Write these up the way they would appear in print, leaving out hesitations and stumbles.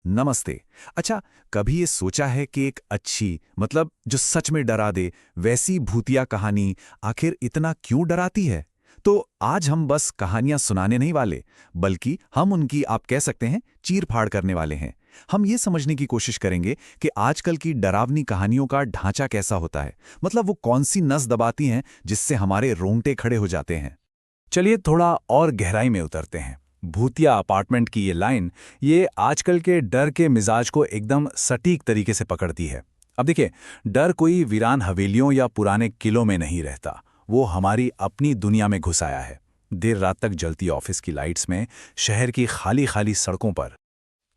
नमस्ते। अच्छा, कभी ये सोचा है कि एक अच्छी मतलब जो सच में डरा दे वैसी भूतिया कहानी आखिर इतना क्यों डराती है? तो आज हम बस कहानियां सुनाने नहीं वाले, बल्कि हम उनकी आप कह सकते हैं चीर-फाड़ करने वाले हैं। हम ये समझने की कोशिश करेंगे कि आजकल की डरावनी कहानियों का ढांचा कैसा होता है, मतलब वो कौन सी नस दबाती हैं जिससे हमारे रोंगटे खड़े हो जाते हैं। चलिए थोड़ा और गहराई में उतरते हैं। भूतिया अपार्टमेंट की ये लाइन ये आजकल के डर के मिजाज को एकदम सटीक तरीके से पकड़ती है। अब देखिए, डर कोई वीरान हवेलियों या पुराने किलों में नहीं रहता, वो हमारी अपनी दुनिया में घुस आया है। देर रात तक जलती ऑफिस की लाइट्स में, शहर की खाली खाली सड़कों पर।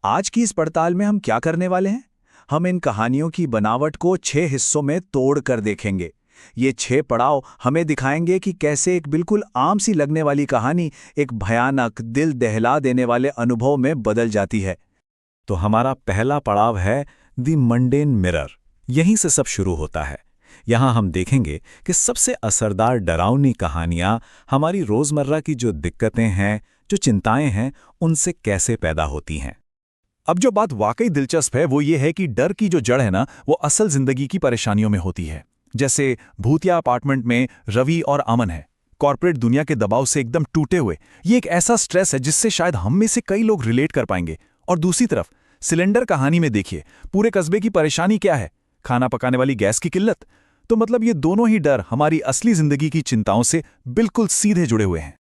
आज की इस पड़ताल में हम क्या करने वाले हैं? हम इन कहानियों की बनावट को 6 हिस्सों में तोड़ कर देखेंगे। ये 6 पड़ाव हमें दिखाएंगे कि कैसे एक बिल्कुल आम सी लगने वाली कहानी एक भयानक, दिल दहला देने वाले अनुभव में बदल जाती है। तो हमारा पहला पड़ाव है द मंडेन मिरर। यहीं से सब शुरू होता है। यहाँ हम देखेंगे कि सबसे असरदार डरावनी कहानियाँ हमारी रोज़मर्रा की जो दिक्कतें हैं, जो चिंताएं हैं, उनसे कैसे पैदा होती हैं। अब जो बात वाकई दिलचस्प है वो ये है कि डर की जो जड़ है ना, वो असल जिंदगी की परेशानियों में होती है। जैसे भूतिया अपार्टमेंट में रवि और अमन है, कॉर्पोरेट दुनिया के दबाव से एकदम टूटे हुए। ये एक ऐसा स्ट्रेस है जिससे शायद हम में से कई लोग रिलेट कर पाएंगे। और दूसरी तरफ सिलेंडर कहानी में देखिए, पूरे कस्बे की परेशानी क्या है? खाना पकाने वाली गैस की किल्लत। तो मतलब ये दोनों ही डर हमारी असली जिंदगी की चिंताओं से बिल्कुल सीधे जुड़े हुए हैं।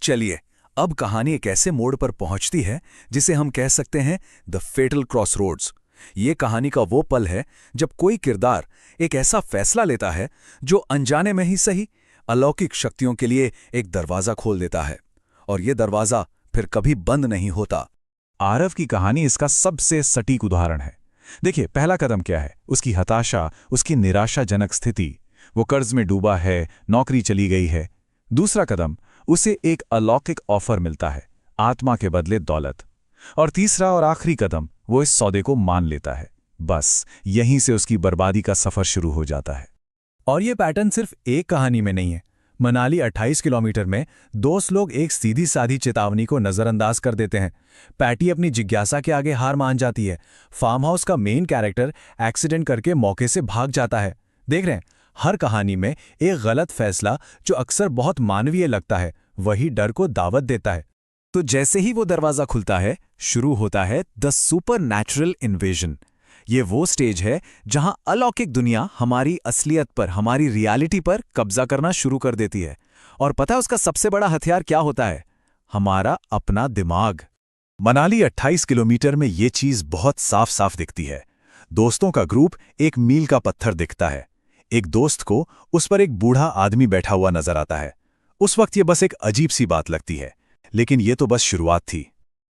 चलिए, अब कहानी एक ऐसे मोड़ पर पहुंचती है जिसे हम कह सकते हैं द फेटल क्रॉसरोड्स। ये कहानी का वो पल है जब कोई किरदार एक ऐसा फैसला लेता है जो अनजाने में ही सही अलौकिक शक्तियों के लिए एक दरवाजा खोल देता है, और ये दरवाजा फिर कभी बंद नहीं होता। आरव की कहानी इसका सबसे सटीक उदाहरण है। देखिए, पहला कदम क्या है? उसकी हताशा, उसकी निराशाजनक स्थिति। वो कर्ज में डूबा है, नौकरी चली गई है। दूसरा कदम, उसे एक अलौकिक ऑफर मिलता है, आत्मा के बदले दौलत। और तीसरा और आखिरी कदम, वो इस सौदे को मान लेता है। बस यहीं से उसकी बर्बादी का सफर शुरू हो जाता है। और ये पैटर्न सिर्फ एक कहानी में नहीं है। मनाली 28 किलोमीटर में दोस्त लोग एक सीधी साधी चेतावनी को नजरअंदाज कर देते हैं। पैटी अपनी जिज्ञासा के आगे हार मान जाती है। फार्म हाउस का मेन कैरेक्टर एक्सीडेंट करके मौके से भाग जाता है। देख रहे हैं, हर कहानी में एक गलत फैसला जो अक्सर बहुत मानवीय लगता है, वही डर को दावत देता है। तो जैसे ही वो दरवाजा खुलता है, शुरू होता है द सुपरनैचुरल इन्वेजन। ये वो स्टेज है जहां अलौकिक दुनिया हमारी असलियत पर, हमारी रियलिटी पर कब्जा करना शुरू कर देती है। और पता है उसका सबसे बड़ा हथियार क्या होता है? हमारा अपना दिमाग। मनाली 28 किलोमीटर में ये चीज बहुत साफ साफ दिखती है। दोस्तों का ग्रुप एक मील का पत्थर दिखता है। एक दोस्त को उस पर एक बूढ़ा आदमी बैठा हुआ नजर आता है। उस वक्त ये बस एक अजीब सी बात लगती है, लेकिन ये तो बस शुरुआत थी।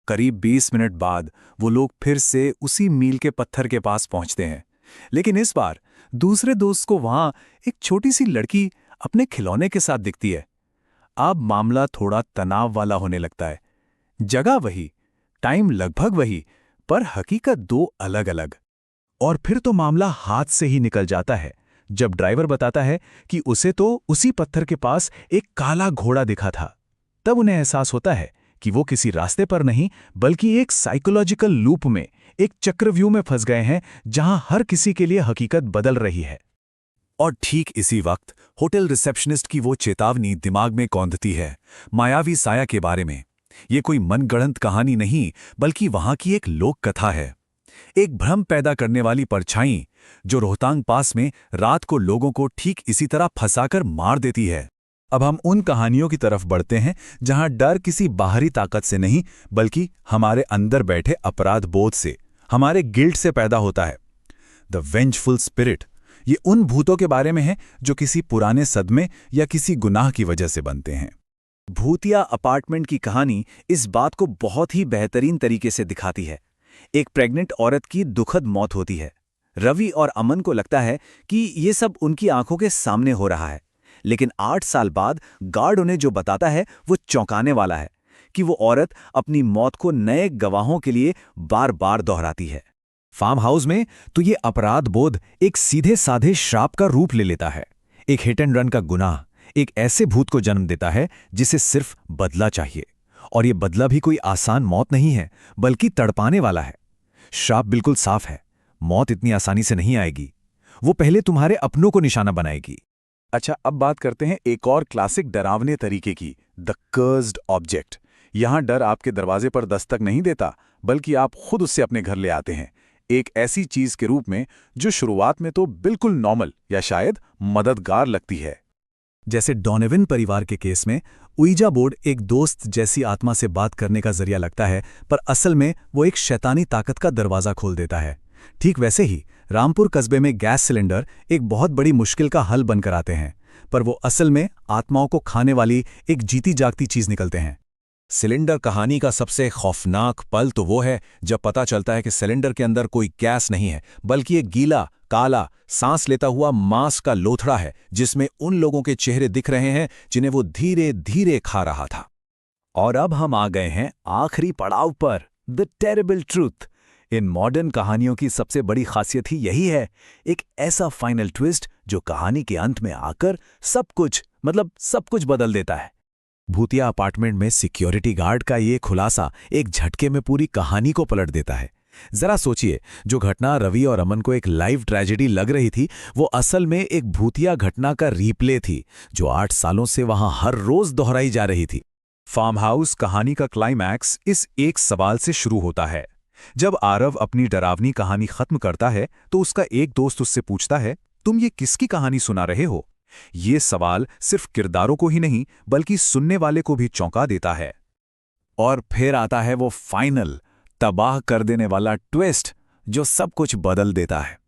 करीब 20 मिनट बाद वो लोग फिर से उसी मील के पत्थर के पास पहुंचते हैं, लेकिन इस बार दूसरे दोस्त को वहां एक छोटी सी लड़की अपने खिलौने के साथ दिखती है। अब मामला थोड़ा तनाव वाला होने लगता है। जगह वही, टाइम लगभग वही, पर हकीकत दो अलग अलग। और फिर तो मामला हाथ से ही निकल जाता है जब ड्राइवर बताता है कि उसे तो उसी पत्थर के पास एक काला घोड़ा दिखा था। तब उन्हें एहसास होता है कि वो किसी रास्ते पर नहीं, बल्कि एक साइकोलॉजिकल लूप में, एक चक्रव्यूह में फंस गए हैं जहां हर किसी के लिए हकीकत बदल रही है। और ठीक इसी वक्त होटल रिसेप्शनिस्ट की वो चेतावनी दिमाग में कौंधती है, मायावी साया के बारे में। ये कोई मनगढ़ंत कहानी नहीं, बल्कि वहां की एक लोक कथा है। एक भ्रम पैदा करने वाली परछाई जो रोहतांग पास में रात को लोगों को ठीक इसी तरह फंसाकर मार देती है। अब हम उन कहानियों की तरफ बढ़ते हैं जहां डर किसी बाहरी ताकत से नहीं, बल्कि हमारे अंदर बैठे अपराध बोध से, हमारे गिल्ट से पैदा होता है। द वेंजफुल स्पिरिट, ये उन भूतों के बारे में है जो किसी पुराने सदमे या किसी गुनाह की वजह से बनते हैं। भूतिया अपार्टमेंट की कहानी इस बात को बहुत ही बेहतरीन तरीके से दिखाती है। एक प्रेग्नेंट औरत की दुखद मौत होती है। रवि और अमन को लगता है कि ये सब उनकी आंखों के सामने हो रहा है, लेकिन 8 साल बाद गार्ड उन्हें जो बताता है वो चौंकाने वाला है कि वो औरत अपनी मौत को नए गवाहों के लिए बार बार दोहराती है। फार्म हाउस में तो ये अपराध बोध एक सीधे साधे श्राप का रूप ले लेता है। एक हिट एंड रन का गुनाह एक ऐसे भूत को जन्म देता है जिसे सिर्फ बदला चाहिए। और ये बदला भी कोई आसान मौत नहीं है, बल्कि तड़पाने वाला है। श्राप बिल्कुल साफ है। मौत इतनी आसानी से नहीं आएगी। वो पहले तुम्हारे अपनों को निशाना बनाएगी। अच्छा, अब बात करते हैं एक और क्लासिक डरावने तरीके की, द कर्स्ड ऑब्जेक्ट। यहाँ डर आपके दरवाजे पर दस्तक नहीं देता, बल्कि आप खुद उससे अपने घर ले आते हैं, एक ऐसी चीज के रूप में जो शुरुआत में तो बिल्कुल नॉर्मल या शायद मददगार लगती है। जैसे डोनोवन परिवार के केस में उइजा बोर्ड एक दोस्त जैसी आत्मा से बात करने का जरिया लगता है, पर असल में वो एक शैतानी ताकत का दरवाजा खोल देता है। ठीक वैसे ही रामपुर कस्बे में गैस सिलेंडर एक बहुत बड़ी मुश्किल का हल बनकर आते हैं, पर वो असल में आत्माओं को खाने वाली एक जीती जागती चीज निकलते हैं। सिलेंडर कहानी का सबसे खौफनाक पल तो वो है जब पता चलता है कि सिलेंडर के अंदर कोई गैस नहीं है, बल्कि एक गीला, काला, सांस लेता हुआ मांस का लोथड़ा है, जिसमें उन लोगों के चेहरे दिख रहे हैं जिन्हें वो धीरे धीरे खा रहा था। और अब हम आ गए हैं आखिरी पड़ाव पर, the terrible truth. In modern कहानियों की सबसे बड़ी खासियत ही यही है, एक ऐसा फाइनल ट्विस्ट जो कहानी के अंत में आकर सब कुछ बदल देता है। भूतिया अपार्टमेंट में सिक्योरिटी गार्ड का ये खुलासा एक झटके में पूरी कहानी को पलट देता है। जरा सोचिए, जो घटना रवि और अमन को एक लाइव ट्रेजेडी लग रही थी, वो असल में एक भूतिया घटना का रीप्ले थी, जो 8 सालों से वहां हर रोज दोहराई जा रही थी। फार्म हाउस कहानी का क्लाइमैक्स इस एक सवाल से शुरू होता है। जब आरव अपनी डरावनी कहानी खत्म करता है तो उसका एक दोस्त उससे पूछता है, तुम ये किसकी कहानी सुना रहे हो? ये सवाल सिर्फ किरदारों को ही नहीं, बल्कि सुनने वाले को भी चौंका देता है। और फिर आता है वो फाइनल, तबाह कर देने वाला ट्विस्ट, जो सब कुछ बदल देता है।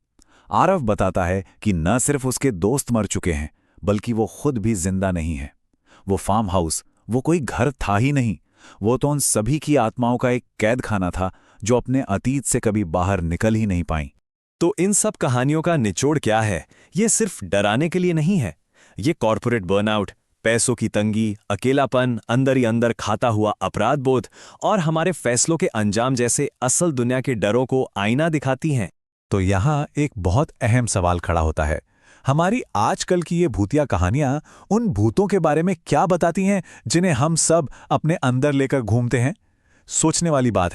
आरव बताता है कि न सिर्फ उसके दोस्त मर चुके हैं, बल्कि वो खुद भी जिंदा नहीं है। वो फार्म हाउस, वो कोई घर था ही नहीं, वो तो उन सभी की आत्माओं का एक कैद खाना था, जो अपने अतीत से कभी बाहर निकल ही नहीं पाई। तो इन सब कहानियों का निचोड़ क्या है? ये सिर्फ डराने के लिए नहीं है। ये कॉर्पोरेट बर्नआउट, पैसों की तंगी, अकेलापन, अंदर ही अंदर खाता हुआ अपराध बोध और हमारे फैसलों के अंजाम जैसे असल दुनिया के डरों को आईना दिखाती हैं। तो यहाँ एक बहुत अहम सवाल खड़ा होता है, हमारी आजकल की ये भूतिया कहानियां उन भूतों के बारे में क्या बताती हैं जिन्हें हम सब अपने अंदर लेकर घूमते हैं? सोचने वाली बात है।